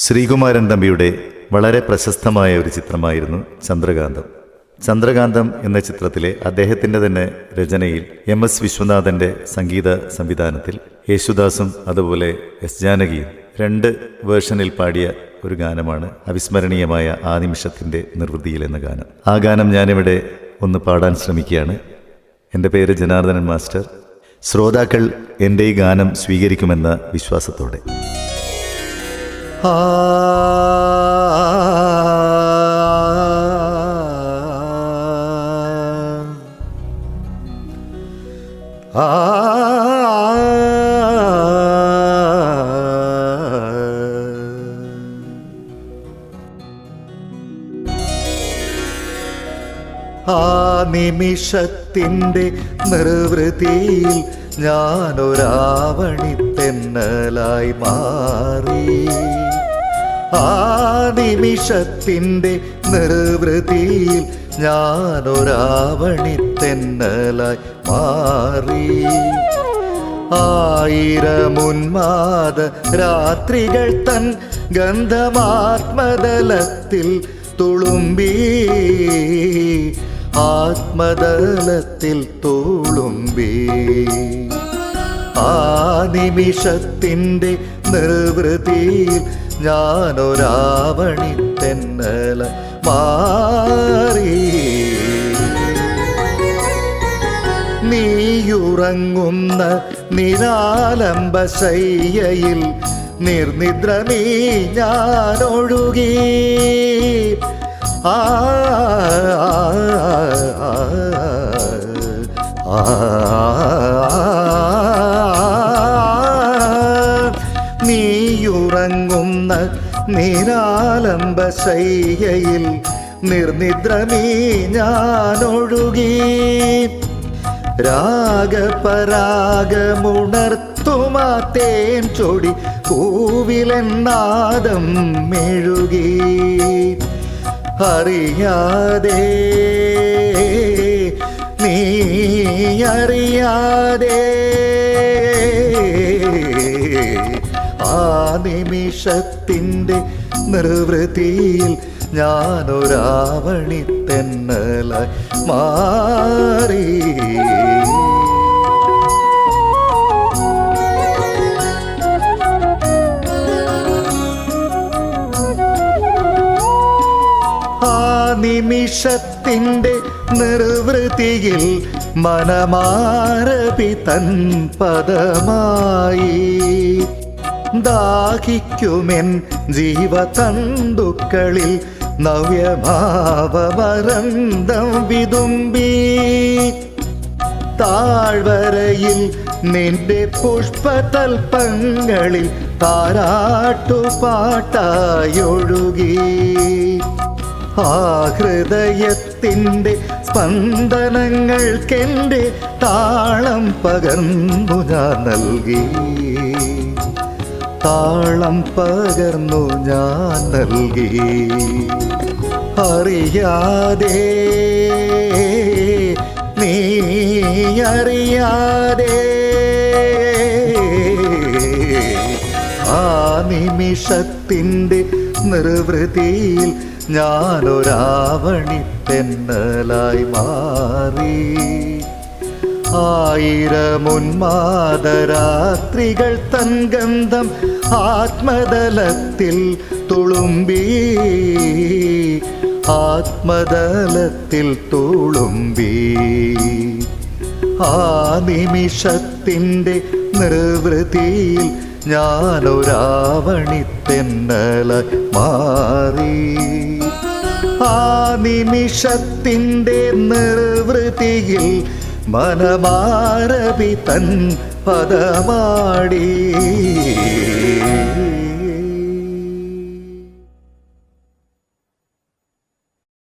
ശ്രീകുമാരൻ തമ്പിയുടെ വളരെ പ്രശസ്തമായ ഒരു ചിത്രമായിരുന്നു ചന്ദ്രകാന്തം. ചന്ദ്രകാന്തം എന്ന ചിത്രത്തിലെ അദ്ദേഹത്തിൻ്റെ തന്നെ രചനയിൽ MS വിശ്വനാഥൻ്റെ സംഗീത സംവിധാനത്തിൽ യേശുദാസും അതുപോലെ S ജാനകിയും 2 വേർഷനിൽ പാടിയ ഒരു ഗാനമാണ് അവിസ്മരണീയമായ ആ നിമിഷത്തിൻ്റെ നിർവൃതിയിൽ എന്ന ഗാനം. ആ ഗാനം ഞാനിവിടെ ഒന്ന് പാടാൻ ശ്രമിക്കുകയാണ്. എൻ്റെ പേര് ജനാർദ്ദനൻ മാസ്റ്റർ. ശ്രോതാക്കൾ എൻ്റെ ഈ ഗാനം സ്വീകരിക്കുമെന്ന വിശ്വാസത്തോടെ. ആ നിമിഷത്തിൻ്റെ നിർവൃതിയിൽ ഞാനൊരാവണിത്തെന്നലായി മാറി. ആ നിമിഷത്തിൻ്റെ നിർവൃതിയിൽ ഞാനൊരാവണിത്തെന്നലായി മാറി. 1000 ഉന്മാദ രാത്രികൾ തൻ ഗന്ധമാത്മതലത്തിൽ തുളുമ്പി, ആത്മതലത്തിൽ തുളുമ്പി. ആ നിമിഷത്തിൻ്റെ നിർവൃതിയിൽ ഞാനൊരാവണിത്തെന്നല മാറി. നീയുറങ്ങുന്ന നിരാലംബ ശയ്യയിൽ നിർനിദ്രമീ ഞാനൊഴുകി. നീയുറങ്ങുന്ന നിരാലംബ ശയ്യയിൽ നിർനിദ്രമീ ഞാനൊഴുകി. രാഗപരാഗമുണർത്തുമാ തേൻ ചൊടി പൂവിലെന്നാദം മെഴുകി. അറിയാതെ നീ അറിയാതെ ആ നിമിഷത്തിൻ്റെ നിർവൃതിയിൽ ഞാനൊരാവണിത്തെന്നലായി മാറി. ആ നിമിഷത്തിൻ്റെ നിർവൃതിയിൽ മനമാരപി തൻ പദമായി ദാഹിക്കുമെൻ ജീവതന്തുക്കളിൽ നവ്യഭാവമരന്തം വിതുമ്പി. താഴ്വരയിൽ നിന്റെ പുഷ്പതൽപ്പങ്ങളിൽ താരാട്ടുപാട്ടായൊഴുകി. ആ ഹൃദയത്തിൻ്റെ സ്പന്ദനങ്ങൾക്കെൻ്റെ താളം പകർന്നു ഞാൻ നൽകി. താളം പകർന്നു ഞാൻ നൽകി. അറിയാതെ നീ അറിയാതെ ആ നിമിഷത്തിൻ്റെ നിർവൃതിയിൽ ഞാനൊരാവണിത്തെന്നലായി മാറി. 1000 ഉന്മാദരാത്രികൾ തൻ ഗന്ധം ആത്മതലത്തിൽ തുളുമ്പി, ആത്മതലത്തിൽ തുളുമ്പി. ആ നിമിഷത്തിൻ്റെ നിർവൃതിയിൽ ഞാനൊരാവണിത്തെന്നലായി മാറി. ആ നിമിഷത്തിൻ്റെ നിർവൃതിയിൽ മനമാരപി തൻ പദമാടി.